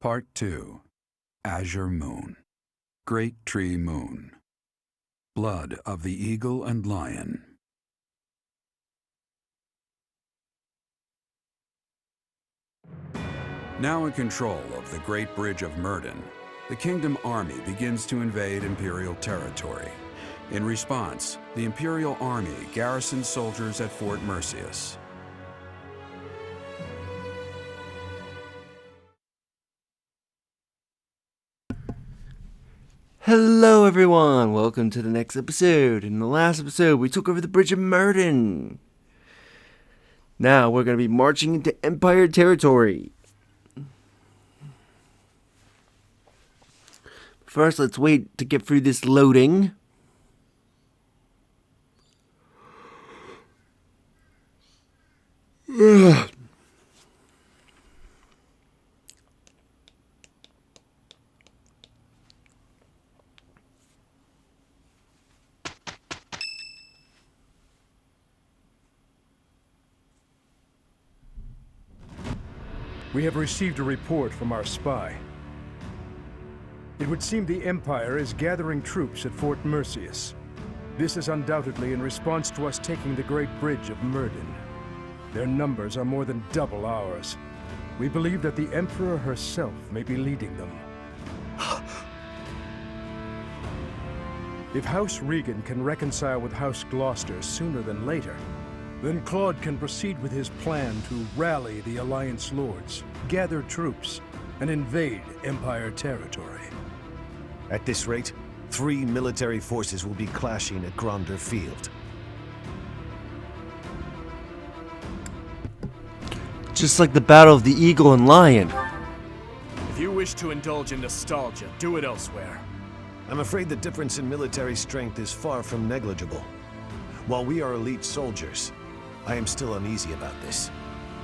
Part 2. Azure Moon. Great Tree Moon. Blood of the Eagle and Lion. Now in control of the Great Bridge of Myrddin, the Kingdom army begins to invade Imperial territory. In response, the Imperial army garrisons soldiers at Fort Merceus. Hello everyone, welcome to the next episode. In the last episode, we took over the Bridge of Myrddin. Now we're going to be marching into Empire territory. First, let's wait to get through this loading. We have received a report from our spy. It would seem the Empire is gathering troops at Fort Merceus. This is undoubtedly in response to us taking the Great Bridge of Myrddin. Their numbers are more than double ours. We believe that the Emperor herself may be leading them. If House Regan can reconcile with House Gloucester sooner than later, then Claude can proceed with his plan to rally the Alliance Lords, gather troops, and invade Empire territory. At this rate, 3 military forces will be clashing at Gronder Field. Just like the Battle of the Eagle and Lion. If you wish to indulge in nostalgia, do it elsewhere. I'm afraid the difference in military strength is far from negligible. While we are elite soldiers, I am still uneasy about this.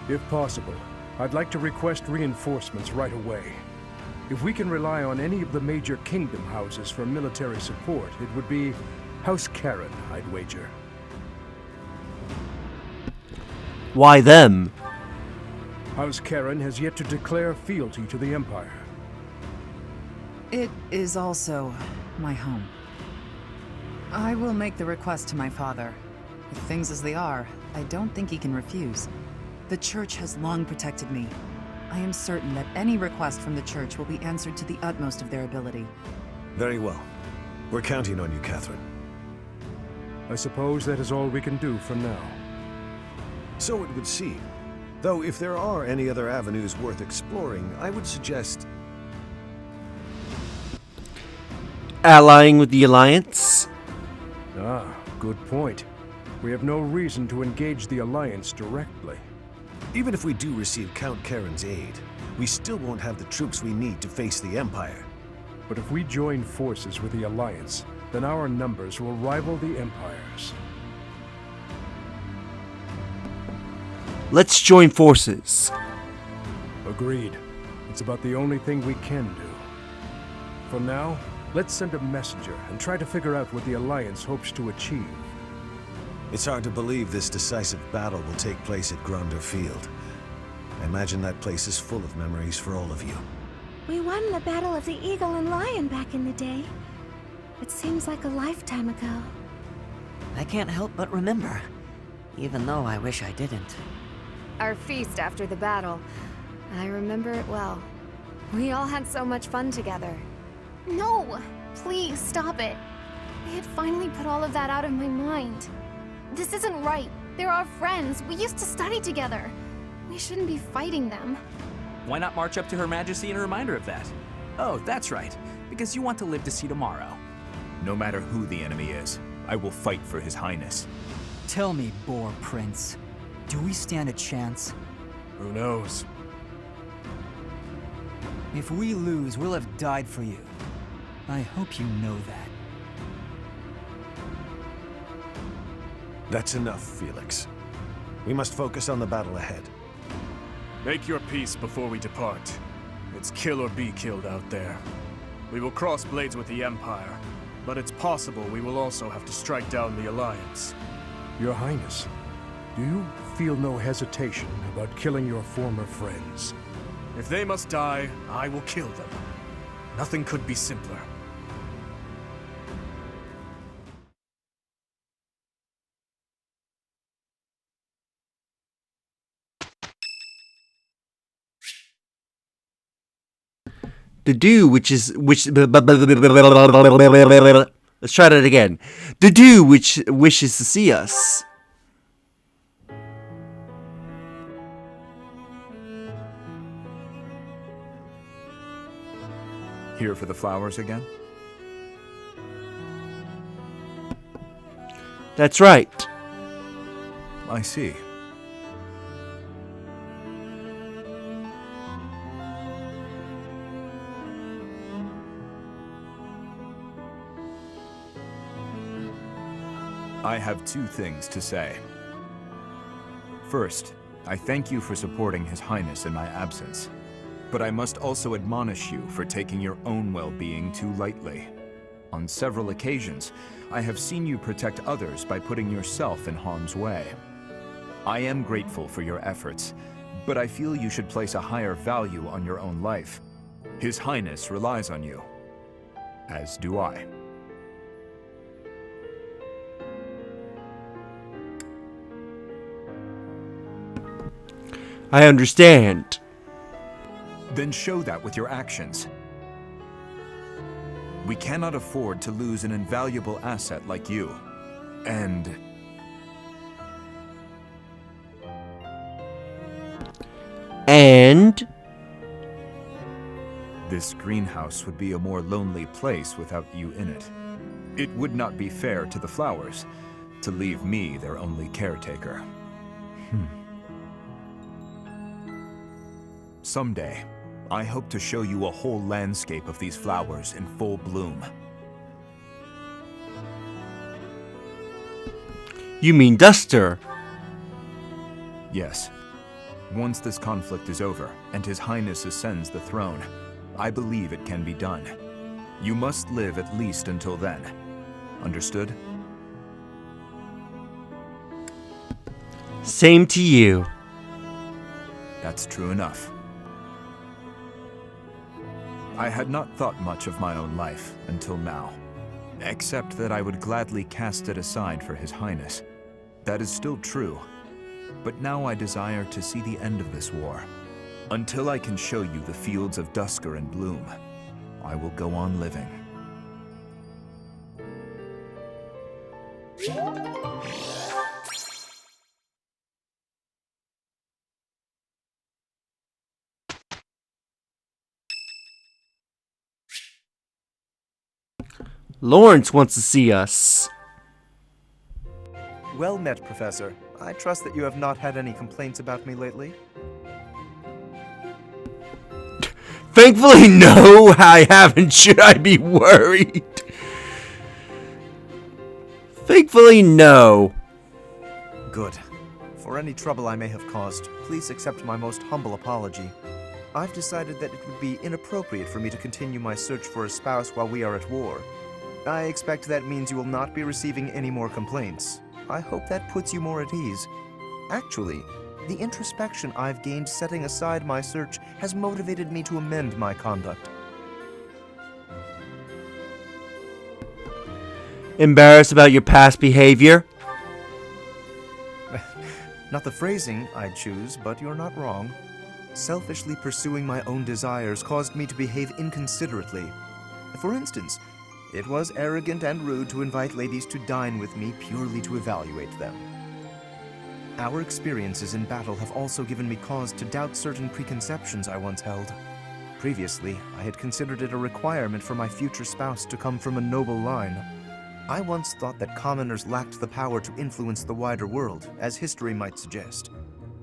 If possible, I'd like to request reinforcements right away. If we can rely on any of the major kingdom houses for military support, it would be House Karen, I'd wager. Why them? House Karen has yet to declare fealty to the Empire. It is also my home. I will make the request to my father. With things as they are, I don't think he can refuse. The Church has long protected me. I am certain that any request from the Church will be answered to the utmost of their ability. Very well. We're counting on you, Catherine. I suppose that is all we can do for now. So it would seem. Though if there are any other avenues worth exploring, I would suggest... Allying with the Alliance? Ah, good point. We have no reason to engage the Alliance directly. Even if we do receive Count Karen's aid, we still won't have the troops we need to face the Empire. But if we join forces with the Alliance, then our numbers will rival the Empire's. Let's join forces. Agreed. It's about the only thing we can do. For now, let's send a messenger and try to figure out what the Alliance hopes to achieve. It's hard to believe this decisive battle will take place at Gronder Field. I imagine that place is full of memories for all of you. We won the Battle of the Eagle and Lion back in the day. It seems like a lifetime ago. I can't help but remember, even though I wish I didn't. Our feast after the battle. I remember it well. We all had so much fun together. No! Please, stop it. I had finally put all of that out of my mind. This isn't right. They're our friends. We used to study together. We shouldn't be fighting them. Why not march up to Her Majesty in a reminder of that? Oh, that's right. Because you want to live to see tomorrow. No matter who the enemy is, I will fight for His Highness. Tell me, Boar Prince, do we stand a chance? Who knows? If we lose, we'll have died for you. I hope you know that. That's enough, Felix. We must focus on the battle ahead. Make your peace before we depart. It's kill or be killed out there. We will cross blades with the Empire, but it's possible we will also have to strike down the Alliance. Your Highness, do you feel no hesitation about killing your former friends? If they must die, I will kill them. Nothing could be simpler. The do which. Let's try that again. The do which wishes to see us. Here for the flowers again? That's right. I see. I have two things to say. First, I thank you for supporting His Highness in my absence. But I must also admonish you for taking your own well-being too lightly. On several occasions, I have seen you protect others by putting yourself in harm's way. I am grateful for your efforts, but I feel you should place a higher value on your own life. His Highness relies on you, as do I. I understand. Then show that with your actions. We cannot afford to lose an invaluable asset like you. And... this greenhouse would be a more lonely place without you in it. It would not be fair to the flowers to leave me their only caretaker. Someday, I hope to show you a whole landscape of these flowers in full bloom. You mean Duster? Yes. Once this conflict is over, and His Highness ascends the throne, I believe it can be done. You must live at least until then. Understood? Same to you. That's true enough. I had not thought much of my own life until now, except that I would gladly cast it aside for His Highness. That is still true, but now I desire to see the end of this war. Until I can show you the fields of Dusker and bloom, I will go on living. Lawrence wants to see us. Well met, Professor. I trust that you have not had any complaints about me lately. Thankfully, no, I haven't. Should I be worried? Thankfully, no. Good. For any trouble I may have caused, please accept my most humble apology. I've decided that it would be inappropriate for me to continue my search for a spouse while we are at war. I expect that means you will not be receiving any more complaints. I hope that puts you more at ease. Actually, the introspection I've gained setting aside my search has motivated me to amend my conduct. Embarrassed about your past behavior? Not the phrasing I'd choose, but you're not wrong. Selfishly pursuing my own desires caused me to behave inconsiderately. For instance, it was arrogant and rude to invite ladies to dine with me purely to evaluate them. Our experiences in battle have also given me cause to doubt certain preconceptions I once held. Previously, I had considered it a requirement for my future spouse to come from a noble line. I once thought that commoners lacked the power to influence the wider world, as history might suggest.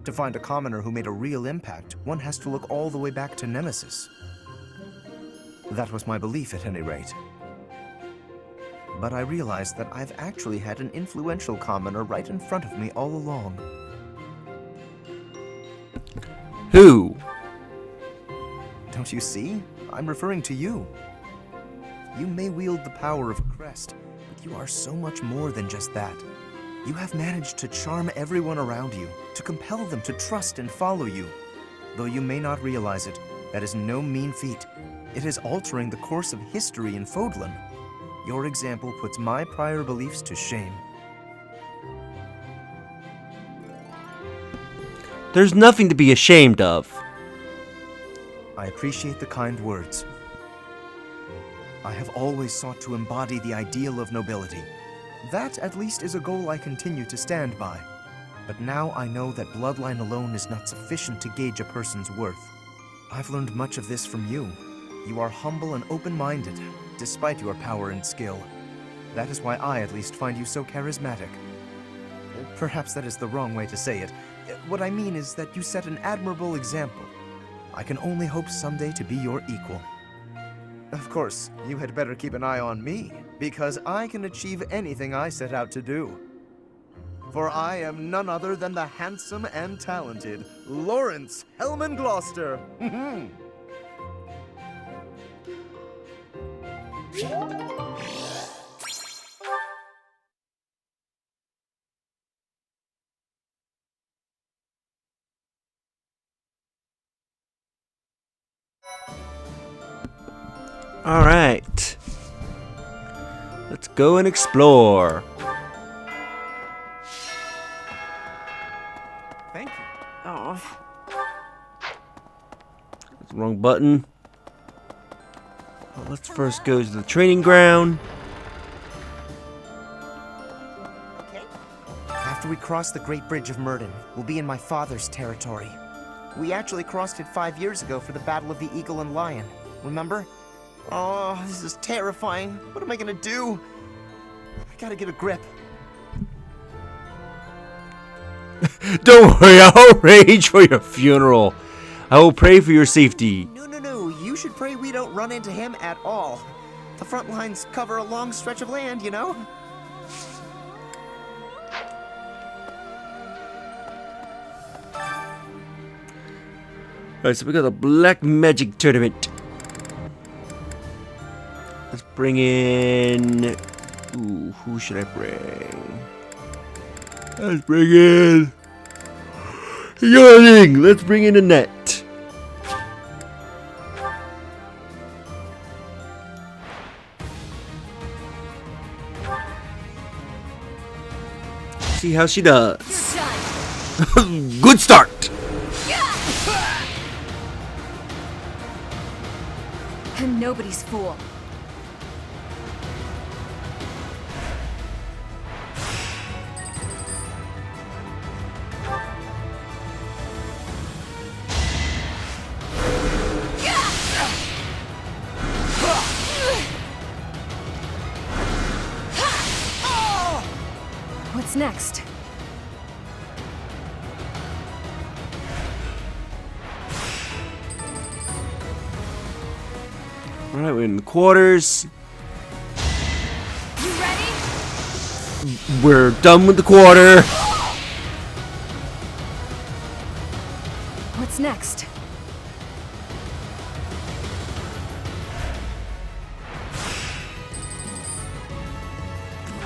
To find a commoner who made a real impact, one has to look all the way back to Nemesis. That was my belief at any rate. But I realized that I've actually had an influential commoner right in front of me all along. Who? Don't you see? I'm referring to you. You may wield the power of a crest, but you are so much more than just that. You have managed to charm everyone around you, to compel them to trust and follow you. Though you may not realize it, that is no mean feat. It is altering the course of history in Fodlan. Your example puts my prior beliefs to shame. There's nothing to be ashamed of. I appreciate the kind words. I have always sought to embody the ideal of nobility. That, at least, is a goal I continue to stand by. But now I know that bloodline alone is not sufficient to gauge a person's worth. I've learned much of this from you. You are humble and open-minded, despite your power and skill. That is why I, at least, find you so charismatic. Perhaps that is the wrong way to say it. What I mean is that you set an admirable example. I can only hope someday to be your equal. Of course, you had better keep an eye on me, because I can achieve anything I set out to do. For I am none other than the handsome and talented Lawrence Hellman Gloucester. Alright. Let's go and explore. Thank you. Oh. That's the wrong button. Well, let's first go to the training ground. After we cross the Great Bridge of Myrddin, we'll be in my father's territory. We actually crossed it 5 years ago for the Battle of the Eagle and Lion. Remember? Oh, this is terrifying. What am I gonna do? I gotta get a grip. Don't worry, I'll arrange for your funeral. I will pray for your safety. No. You should pray we don't run into him at all. The front lines cover a long stretch of land, you know? Alright, so we got a black magic tournament. Let's bring in... Ooh, who should I bring? Let's bring in... Yawning! Let's bring in Annette. See how she does. Good start! I'm nobody's fool. What's next? Alright, we're in the quarters. You ready? We're done with the quarter. What's next?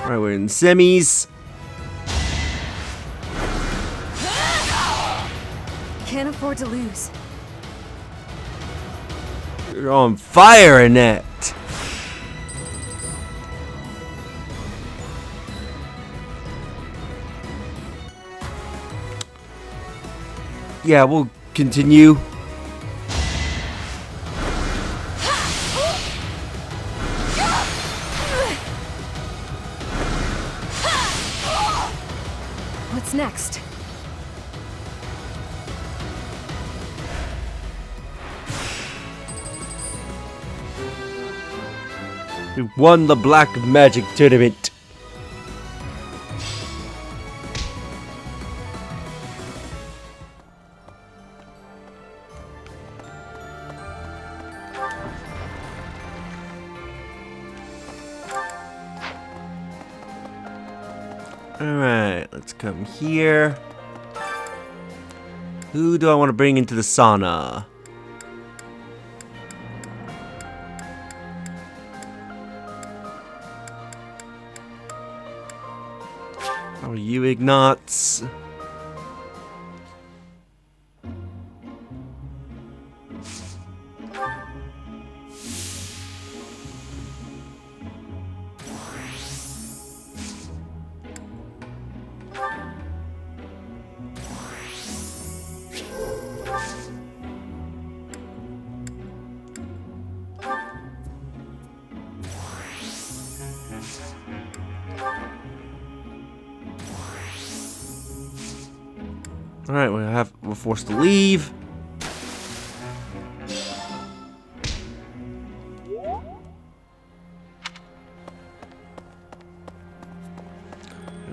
Alright, we're in semis. Can't afford to lose. You're on fire, Annette. Yeah, we'll continue. What's next? We won the black magic tournament. Alright, let's come here. Who do I want to bring into the sauna? How are you, Ignatz? Alright, we're forced to leave.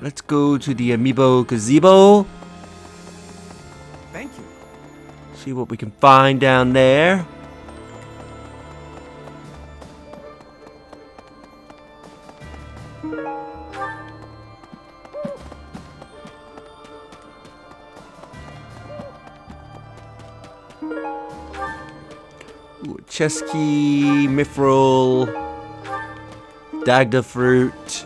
Let's go to the Amiibo Gazebo. Thank you. See what we can find down there. Ooh, chess key, mithril, dagda fruit.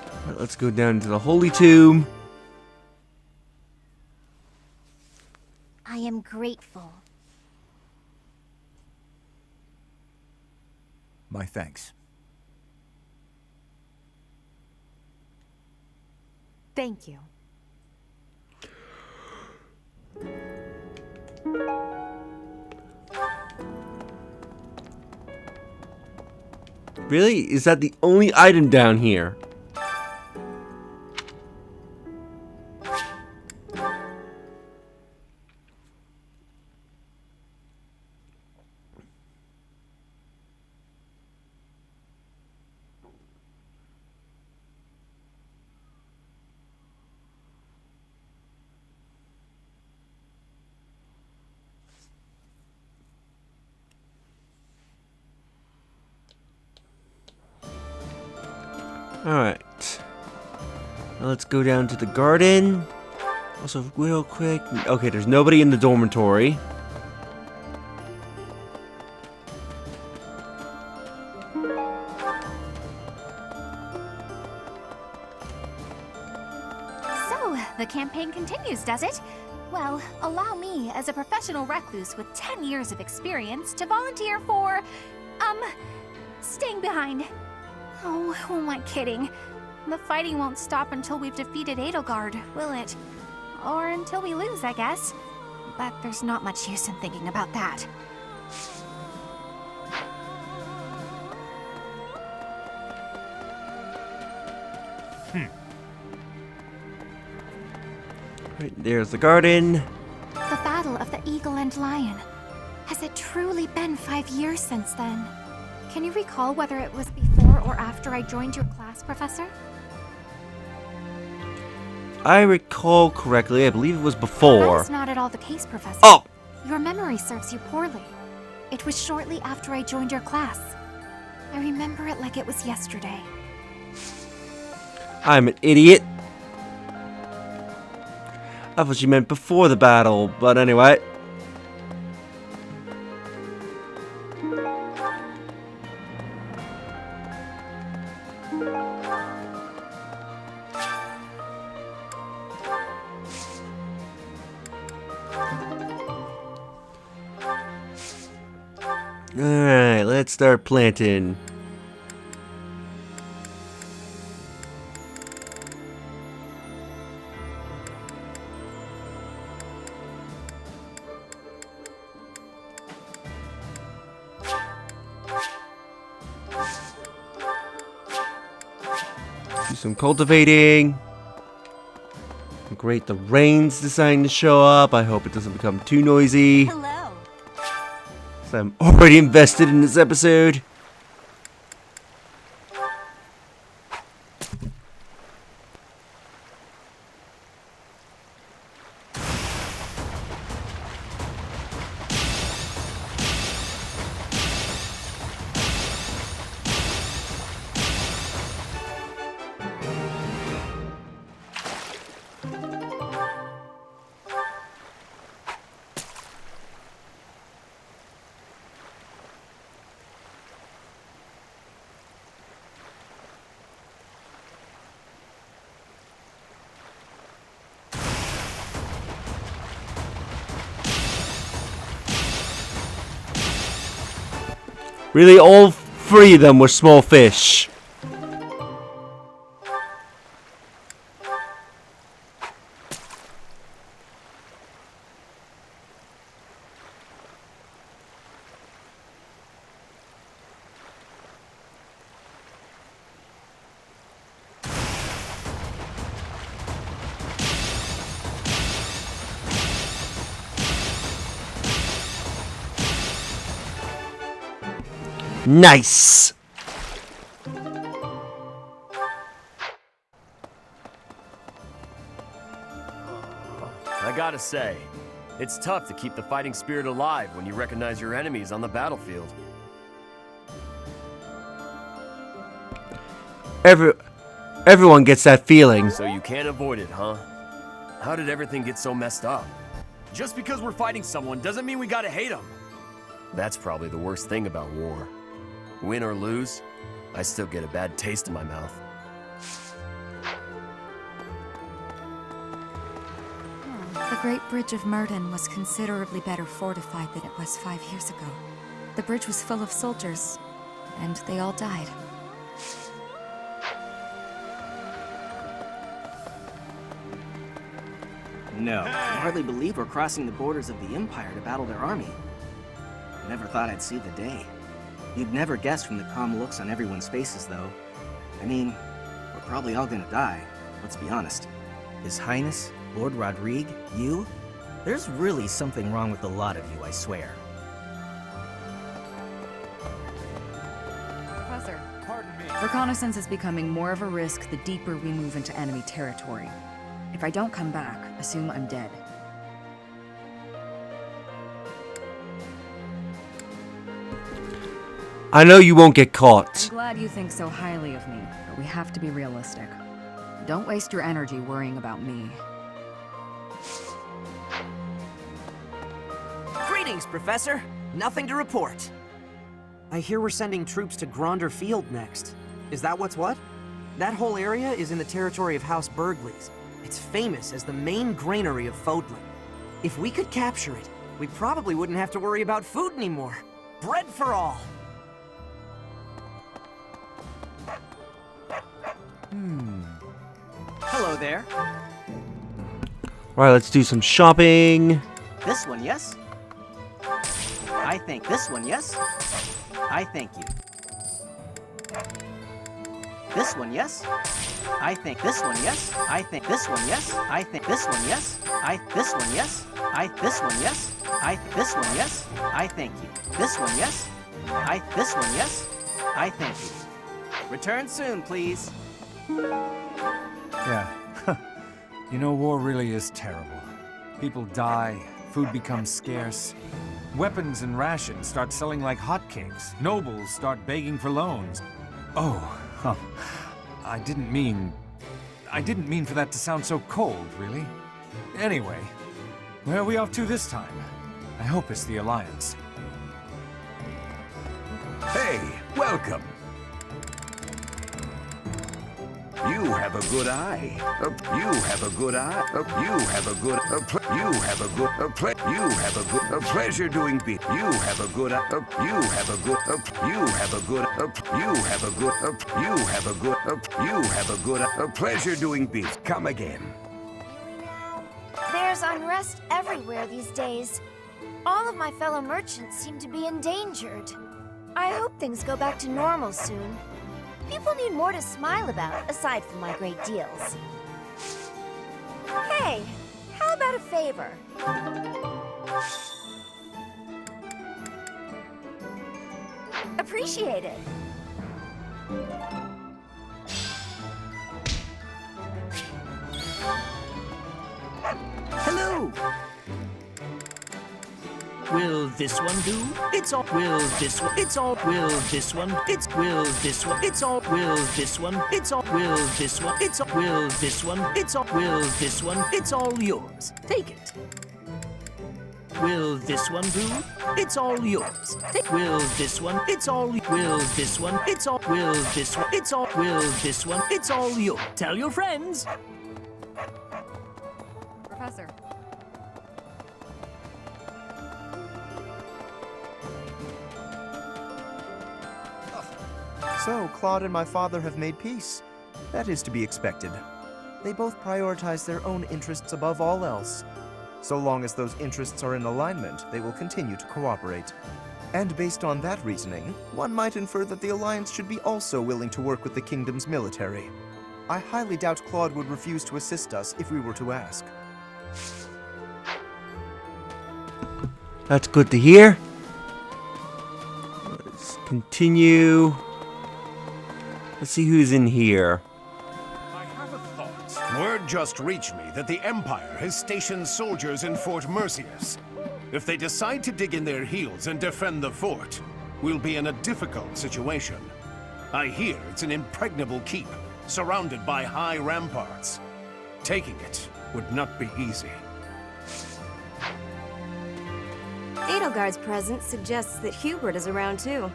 Alright, let's go down to the holy tomb. I am grateful. My thanks. Thank you. Really? Is that the only item down here? Alright. Now let's go down to the garden. Also, real quick. Okay, there's nobody in the dormitory. So, the campaign continues, does it? Well, allow me, as a professional recluse with 10 years of experience, to volunteer for, staying behind. Oh, who am I kidding? The fighting won't stop until we've defeated Edelgard, will it? Or until we lose, I guess. But there's not much use in thinking about that. Right, there's the garden. The Battle of the Eagle and Lion. Has it truly been 5 years since then? Can you recall whether it was before or after I joined your class, Professor? I recall correctly, I believe it was before. That's not at all the case, Professor. Oh! Your memory serves you poorly. It was shortly after I joined your class. I remember it like it was yesterday. I'm an idiot. I thought you meant before the battle, but anyway. Alright, let's start planting. Do some cultivating. Great, the rain's deciding to show up. I hope it doesn't become too noisy. Hello. So I'm already invested in this episode. Really, all three of them were small fish. Nice! I gotta say, it's tough to keep the fighting spirit alive when you recognize your enemies on the battlefield. Everyone gets that feeling. So you can't avoid it, huh? How did everything get so messed up? Just because we're fighting someone doesn't mean we gotta hate them. That's probably the worst thing about war. Win or lose, I still get a bad taste in my mouth. The Great Bridge of Myrddin was considerably better fortified than it was 5 years ago. The bridge was full of soldiers, and they all died. No, I hardly believe we're crossing the borders of the Empire to battle their army. Never thought I'd see the day. You'd never guess from the calm looks on everyone's faces, though. I mean, we're probably all gonna die, let's be honest. His Highness, Lord Rodrigue, you? There's really something wrong with a lot of you, I swear. Professor, pardon me. Reconnaissance is becoming more of a risk the deeper we move into enemy territory. If I don't come back, assume I'm dead. I know you won't get caught. I'm glad you think so highly of me, but we have to be realistic. Don't waste your energy worrying about me. Greetings, Professor. Nothing to report. I hear we're sending troops to Gronder Field next. Is that what's what? That whole area is in the territory of House Burgleys. It's famous as the main granary of Fodlan. If we could capture it, we probably wouldn't have to worry about food anymore. Bread for all! Hello there. Alright, let's do some shopping. This one, yes? I think this one, yes? I thank you. This one, yes? I think this one, yes? I think this one, yes? I think this one, yes? This one, yes? This one, yes? This one, yes? I thank you. This one, yes? This one, yes? I thank you. Return soon, please. Yeah. You know, war really is terrible. People die, food becomes scarce. Weapons and rations start selling like hotcakes. Nobles start begging for loans. Oh, I didn't mean for that to sound so cold, really. Anyway, where are we off to this time? I hope it's the Alliance. Hey, welcome. You have a good eye. You have a good eye. You have a good. You have a good. You have a good. A pleasure doing be. You have a good. You have a good. You have a good. You have a good. You have a good. You have a good. A pleasure doing beef. Come again. There's unrest everywhere these days. All of my fellow merchants seem to be endangered. I hope things go back to normal soon. People need more to smile about, aside from my great deals. Hey, how about a favor? Appreciate it. Hello! Will this one do? It's all. Will this one? It's all. Will this one? It's. Will this one? It's all. Will this one? It's all. Will this one? It's all. Will this one? It's all. Will this one? It's all yours. Take it. Will this one do? It's all yours. Will this one? It's all. Will this one? It's all. Will this one? It's all. Will this one? It's all yours. Tell your friends. Professor. So, Claude and my father have made peace. That is to be expected. They both prioritize their own interests above all else. So long as those interests are in alignment, they will continue to cooperate. And based on that reasoning, one might infer that the Alliance should be also willing to work with the Kingdom's military. I highly doubt Claude would refuse to assist us if we were to ask. That's good to hear. Continue. Let's see who's in here. Word just reached me that the Empire has stationed soldiers in Fort Merceus. If they decide to dig in their heels and defend the fort, we'll be in a difficult situation. I hear it's an impregnable keep, surrounded by high ramparts. Taking it would not be easy. Edelgard's presence suggests that Hubert is around too.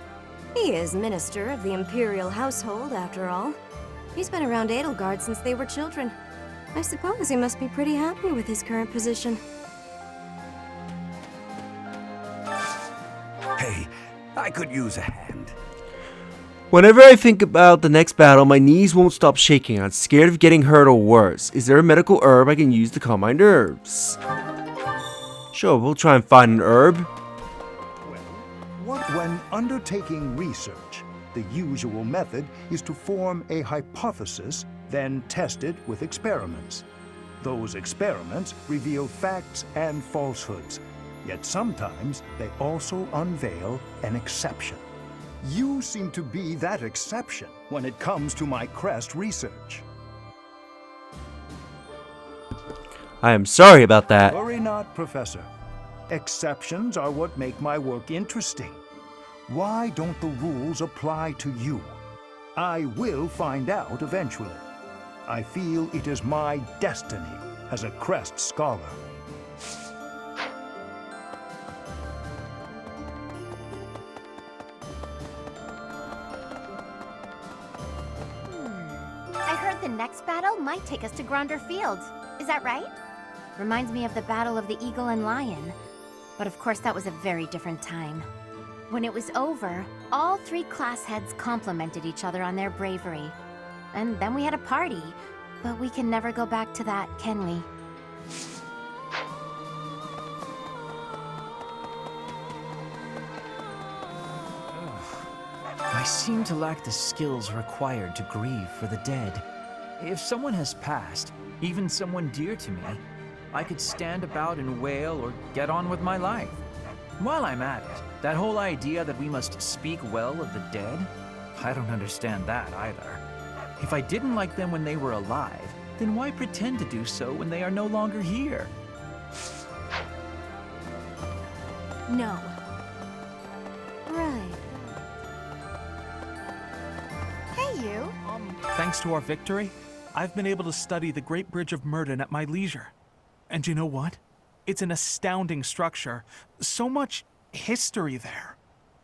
He is minister of the Imperial household, after all. He's been around Edelgard since they were children. I suppose he must be pretty happy with his current position. Hey, I could use a hand. Whenever I think about the next battle, my knees won't stop shaking. I'm scared of getting hurt or worse. Is there a medical herb I can use to calm my nerves? Sure, we'll try and find an herb. When undertaking research, the usual method is to form a hypothesis, then test it with experiments. Those experiments reveal facts and falsehoods, yet sometimes they also unveil an exception. You seem to be that exception when it comes to my crest research. I am sorry about that. Worry not, Professor. Exceptions are what make my work interesting. Why don't the rules apply to you? I will find out eventually. I feel it is my destiny as a crest scholar. I heard the next battle might take us to Gronder Field. Is that right? Reminds me of the Battle of the Eagle and Lion. But of course that was a very different time. When it was over, all three class heads complimented each other on their bravery. And then we had a party. But we can never go back to that, can we? I seem to lack the skills required to grieve for the dead. If someone has passed, even someone dear to me, I could stand about and wail or get on with my life. While I'm at it, that whole idea that we must speak well of the dead, I don't understand that either. If I didn't like them when they were alive, then why pretend to do so when they are no longer here? No. Right. Hey, you. Thanks to our victory, I've been able to study the Great Bridge of Myrddin at my leisure. And you know what? It's an astounding structure. So much history there.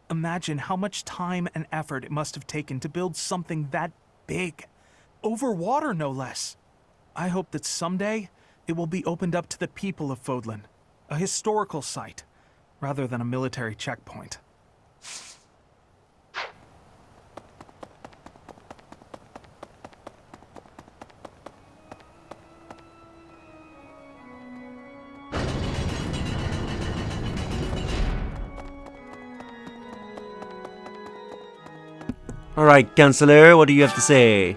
Imagine how much time and effort it must have taken to build something that big. Over water, no less. I hope that someday it will be opened up to the people of Fodlan. A historical site, rather than a military checkpoint. Alright, Counselor, what do you have to say?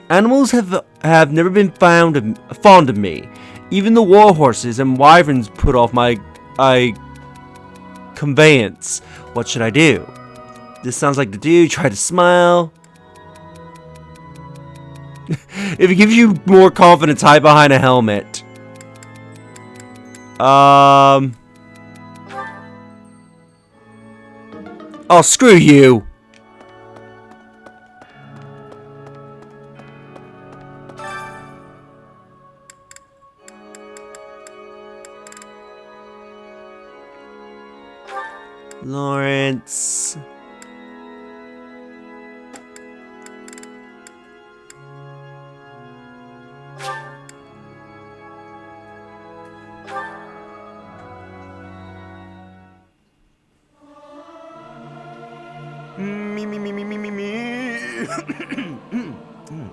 Animals have never been fond of me. Even the war horses and wyverns put off my conveyance. What should I do? This sounds like the dude. Try to smile. If it gives you more confidence, hide behind a helmet. Oh, screw you. Lawrence.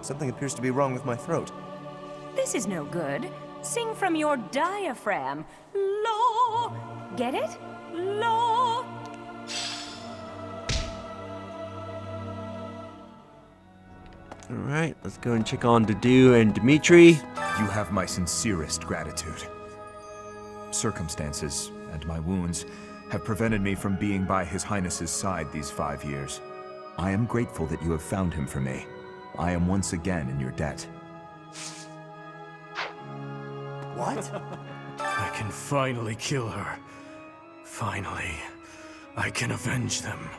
Something appears to be wrong with my throat. This is no good. Sing from your diaphragm. Law. Get it? Law. Alright, let's go and check on Dudu and Dimitri. You have my sincerest gratitude. Circumstances and my wounds have prevented me from being by His Highness's side these 5 years. I am grateful that you have found him for me. I am once again in your debt. What? I can finally kill her. Finally, I can avenge them.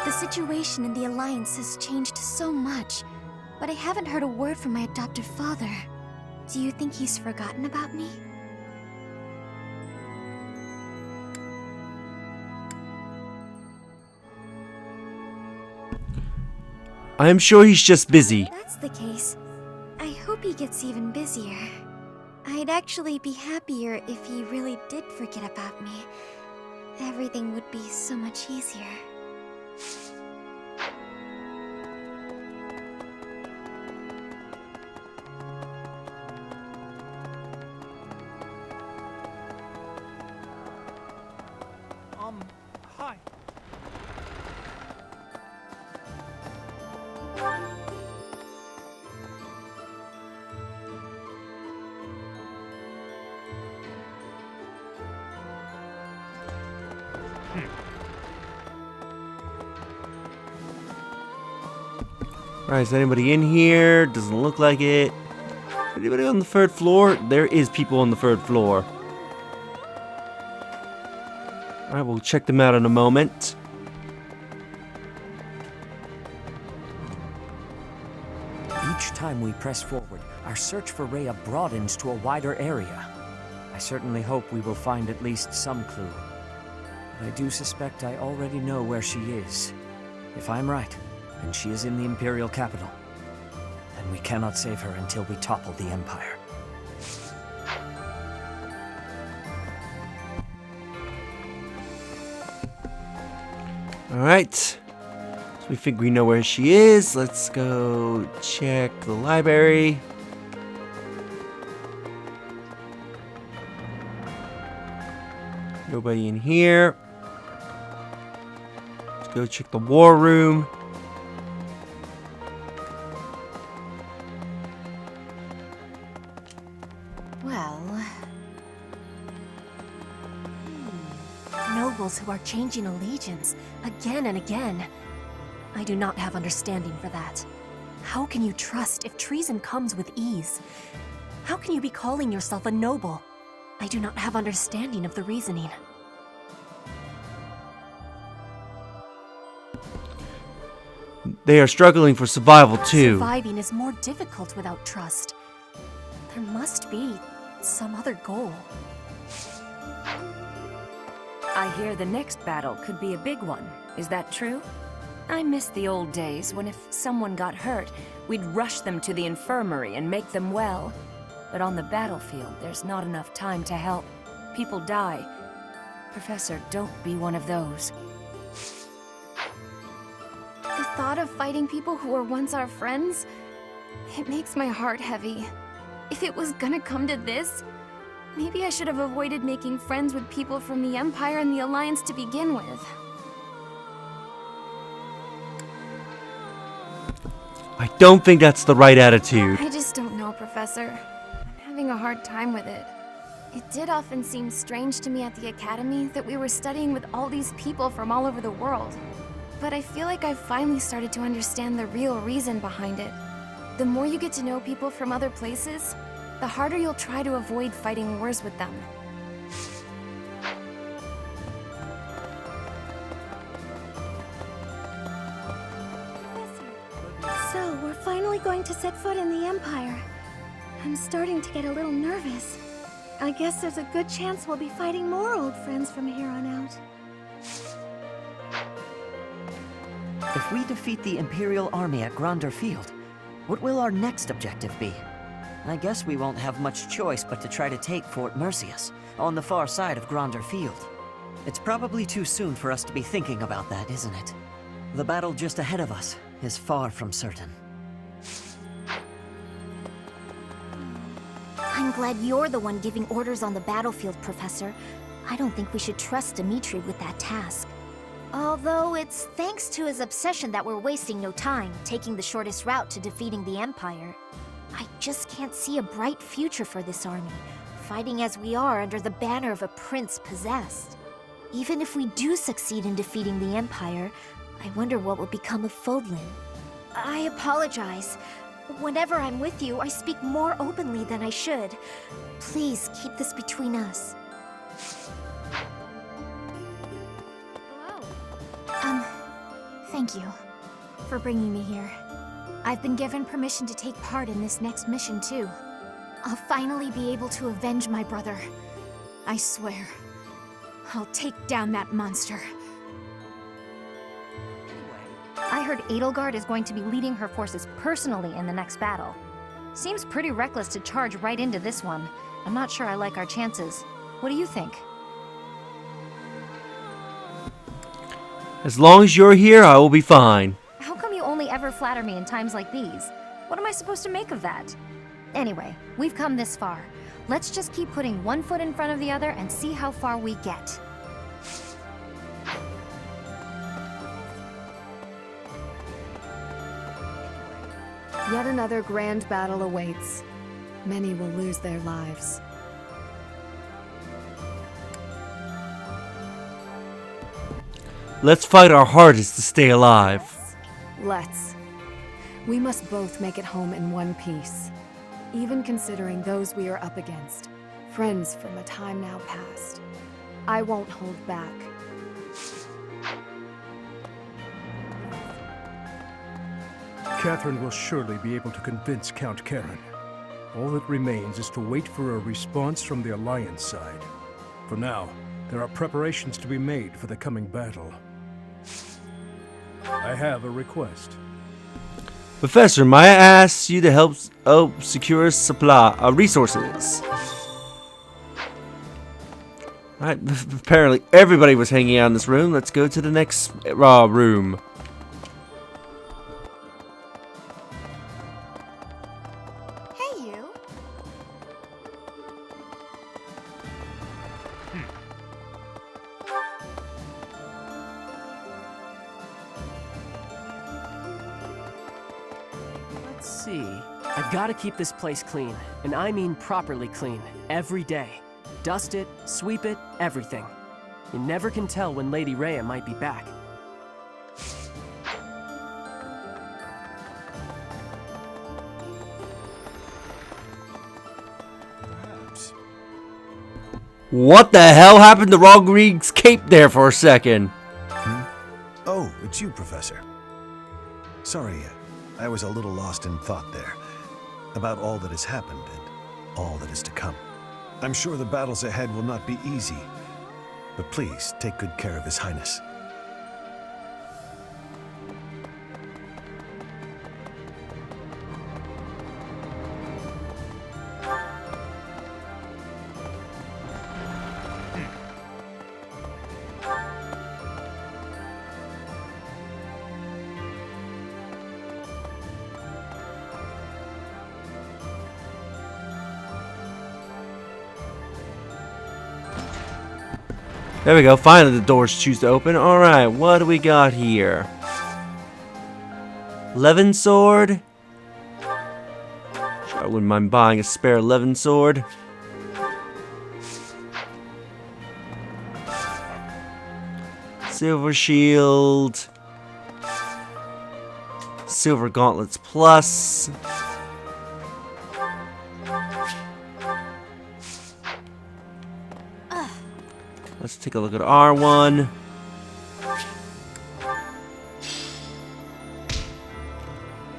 The situation in the Alliance has changed so much, but I haven't heard a word from my adoptive father. Do you think he's forgotten about me? I am sure he's just busy. If that's the case, I hope he gets even busier. I'd actually be happier if he really did forget about me. Everything would be so much easier. Hi. Alright, is anybody in here? Doesn't look like it. Anybody on the 3rd floor? There is people on the 3rd floor. Alright, we'll check them out in a moment. Each time we press forward, our search for Rhea broadens to a wider area. I certainly hope we will find at least some clue. But I do suspect I already know where she is. If I'm right, then she is in the Imperial Capital. And we cannot save her until we topple the Empire. Alright. So we think we know where she is. Let's go check the library. Nobody in here. Let's go check the war room. Well... Nobles who are changing allegiance again and again. I do not have understanding for that. How can you trust if treason comes with ease? How can you be calling yourself a noble? I do not have understanding of the reasoning. They are struggling for survival too. Surviving is more difficult without trust. There must be some other goal. I hear the next battle could be a big one. Is that true? I miss the old days when if someone got hurt, we'd rush them to the infirmary and make them well. But on the battlefield, there's not enough time to help. People die. Professor, don't be one of those. The thought of fighting people who were once our friends, it makes my heart heavy. If it was gonna come to this, maybe I should have avoided making friends with people from the Empire and the Alliance to begin with. I don't think that's the right attitude. I just don't know, Professor. I'm having a hard time with it. It did often seem strange to me at the Academy that we were studying with all these people from all over the world. But I feel like I've finally started to understand the real reason behind it. The more you get to know people from other places, the harder you'll try to avoid fighting wars with them. So, we're finally going to set foot in the Empire. I'm starting to get a little nervous. I guess there's a good chance we'll be fighting more old friends from here on out. If we defeat the Imperial army at Gronder Field, what will our next objective be? I guess we won't have much choice but to try to take Fort Merceus, on the far side of Gronder Field. It's probably too soon for us to be thinking about that, isn't it? The battle just ahead of us is far from certain. I'm glad you're the one giving orders on the battlefield, Professor. I don't think we should trust Dimitri with that task. Although it's thanks to his obsession that we're wasting no time, taking the shortest route to defeating the Empire. I just can't see a bright future for this army, fighting as we are under the banner of a prince possessed. Even if we do succeed in defeating the Empire, I wonder what will become of Fodlan. I apologize. Whenever I'm with you, I speak more openly than I should. Please keep this between us. Thank you for bringing me here. I've been given permission to take part in this next mission, too. I'll finally be able to avenge my brother. I swear. I'll take down that monster. I heard Edelgard is going to be leading her forces personally in the next battle. Seems pretty reckless to charge right into this one. I'm not sure I like our chances. What do you think? As long as you're here, I will be fine. How come you only ever flatter me in times like these? What am I supposed to make of that? Anyway, we've come this far. Let's just keep putting one foot in front of the other and see how far we get. Yet another grand battle awaits. Many will lose their lives. Let's fight our hardest to stay alive. Let's. We must both make it home in one piece. Even considering those we are up against. Friends from a time now past. I won't hold back. Catherine will surely be able to convince Count Karen. All that remains is to wait for a response from the Alliance side. For now, there are preparations to be made for the coming battle. I have a request. Professor, may I ask you to help secure resources? Right, apparently everybody was hanging out in this room. Let's go to the next room. Hey, you. Let's see. I've got to keep this place clean, and I mean properly clean, every day. Dust it, sweep it, everything. You never can tell when Lady Rhea might be back. What the hell happened to Rodrigue's cape there for a second? Oh, it's you, Professor. Sorry, I was a little lost in thought there. About all that has happened and all that is to come. I'm sure the battles ahead will not be easy, but please take good care of His Highness. There we go. Finally, the doors choose to open. Alright, what do we got here? Levin sword. Sure, I wouldn't mind buying a spare Levin sword. Silver shield. Silver gauntlets plus. Let's take a look at R1.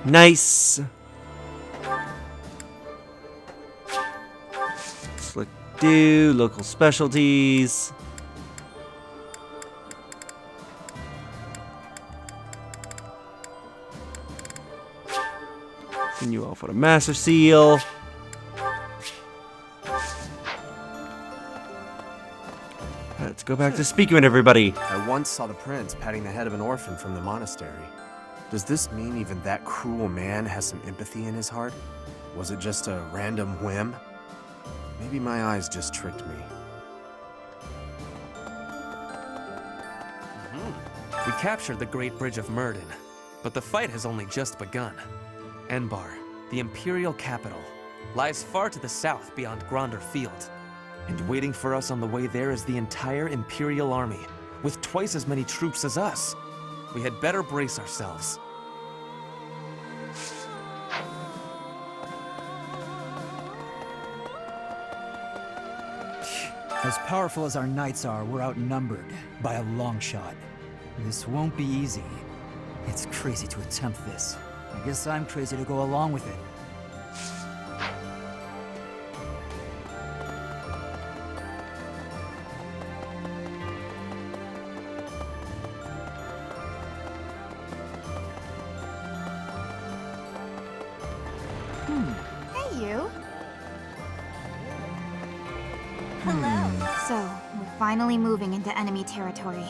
Nice. Slick do, local specialties. Send you off with a master seal. Let's go back to speaking with everybody. I once saw the prince patting the head of an orphan from the monastery. Does this mean even that cruel man has some empathy in his heart? Was it just a random whim? Maybe my eyes just tricked me. We captured the Great Bridge of Myrddin, but the fight has only just begun. Enbarr, the Imperial Capital, lies far to the south beyond Gronder Field. And waiting for us on the way there is the entire Imperial army, with twice as many troops as us. We had better brace ourselves. As powerful as our knights are, we're outnumbered by a long shot. This won't be easy. It's crazy to attempt this. I guess I'm crazy to go along with it. Hey, you. Hello. So, we're finally moving into enemy territory.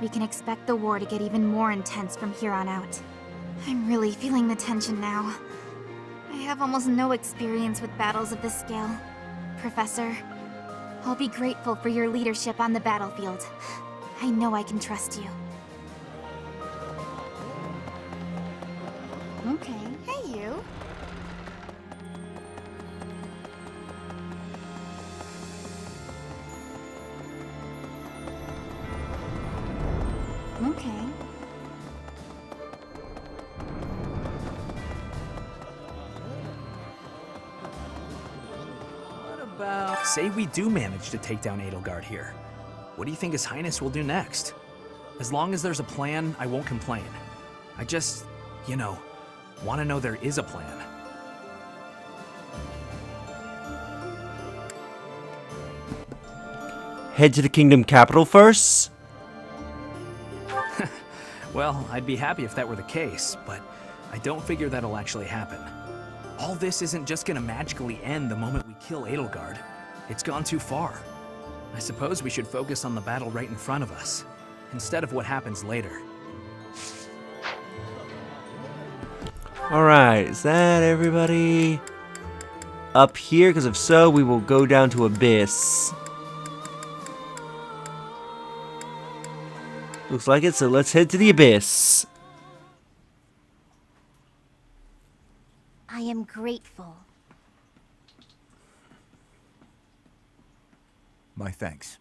We can expect the war to get even more intense from here on out. I'm really feeling the tension now. I have almost no experience with battles of this scale. Professor, I'll be grateful for your leadership on the battlefield. I know I can trust you. Okay. Hey, you. Okay. Say we do manage to take down Edelgard here. What do you think His Highness will do next? As long as there's a plan, I won't complain. I just, want to know there is a plan. Head to the kingdom capital first? Well, I'd be happy if that were the case, but I don't figure that'll actually happen. All this isn't just gonna magically end the moment we kill Edelgard. It's gone too far. I suppose we should focus on the battle right in front of us, instead of what happens later. Alright, is that everybody up here? Because if so, we will go down to Abyss. Looks like it, so let's head to the Abyss. I am grateful. My thanks.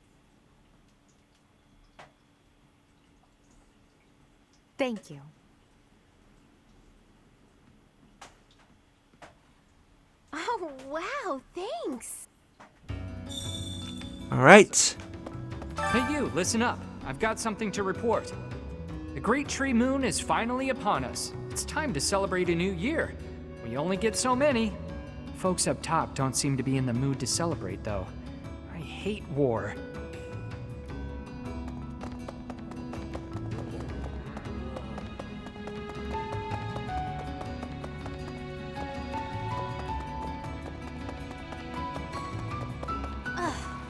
Thank you. Oh, wow, thanks. Alright. Hey you, listen up. I've got something to report. The Great Tree Moon is finally upon us. It's time to celebrate a new year. We only get so many. Folks up top don't seem to be in the mood to celebrate, though. I hate war.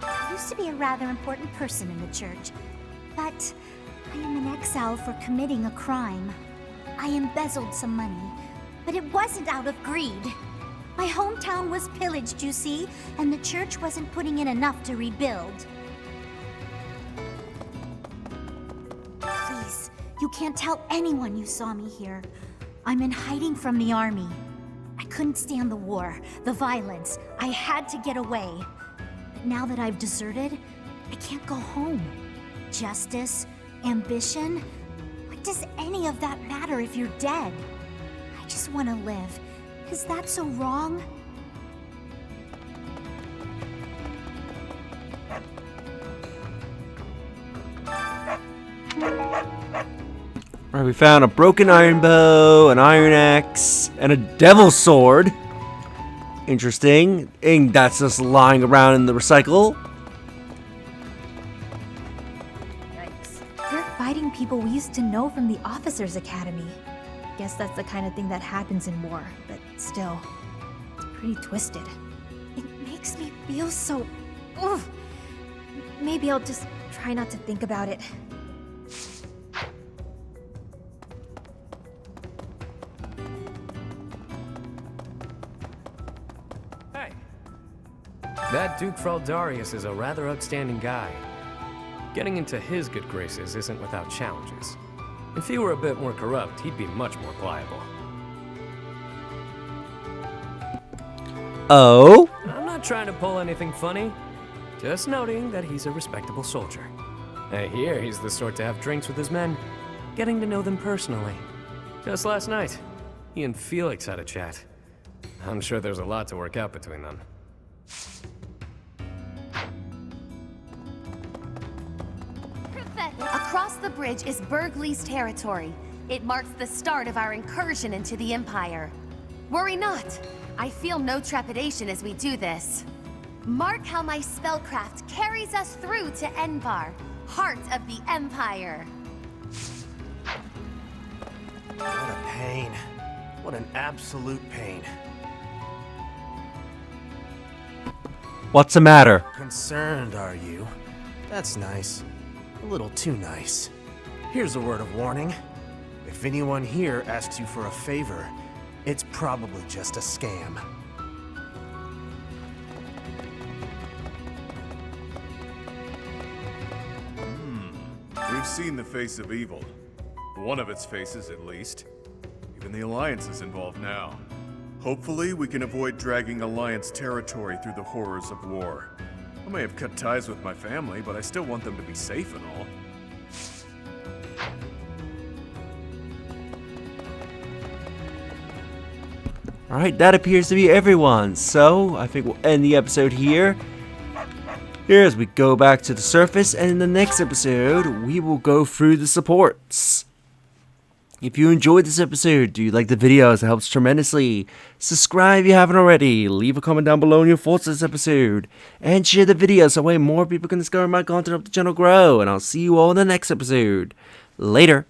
I used to be a rather important person in the church, but I am in exile for committing a crime. I embezzled some money, but it wasn't out of greed. My hometown was pillaged, you see, and the church wasn't putting in enough to rebuild. Please, you can't tell anyone you saw me here. I'm in hiding from the army. I couldn't stand the war, the violence. I had to get away. But now that I've deserted, I can't go home. Justice, ambition, what does any of that matter if you're dead? I just want to live. Is that so wrong? Alright, we found a broken iron bow, an iron axe, and a devil's sword. Interesting. And that's just lying around in the recycle. They're fighting people we used to know from the Officers' Academy. Guess that's the kind of thing that happens in war, but still, it's pretty twisted. It makes me feel so... Ugh. Maybe I'll just try not to think about it. That Duke Fraldarius is a rather outstanding guy. Getting into his good graces isn't without challenges. If he were a bit more corrupt, he'd be much more pliable. Oh? I'm not trying to pull anything funny. Just noting that he's a respectable soldier. I hear he's the sort to have drinks with his men, getting to know them personally. Just last night, he and Felix had a chat. I'm sure there's a lot to work out between them. Across the bridge is Burgley's territory. It marks the start of our incursion into the Empire. Worry not. I feel no trepidation as we do this. Mark how my spellcraft carries us through to Enbarr, heart of the Empire. What a pain. What an absolute pain. What's the matter? Concerned, are you? That's nice. A little too nice. Here's a word of warning. If anyone here asks you for a favor, it's probably just a scam. We've seen the face of evil. One of its faces, at least. Even the Alliance is involved now. Hopefully, we can avoid dragging Alliance territory through the horrors of war. I may have cut ties with my family, but I still want them to be safe and all. Alright, that appears to be everyone. So, I think we'll end the episode here. Here as we go back to the surface, and in the next episode, we will go through the supports. If you enjoyed this episode, do you like the videos? It helps tremendously. Subscribe if you haven't already. Leave a comment down below on your thoughts on this episode. And share the video so that way more people can discover my content, help the channel grow. And I'll see you all in the next episode. Later.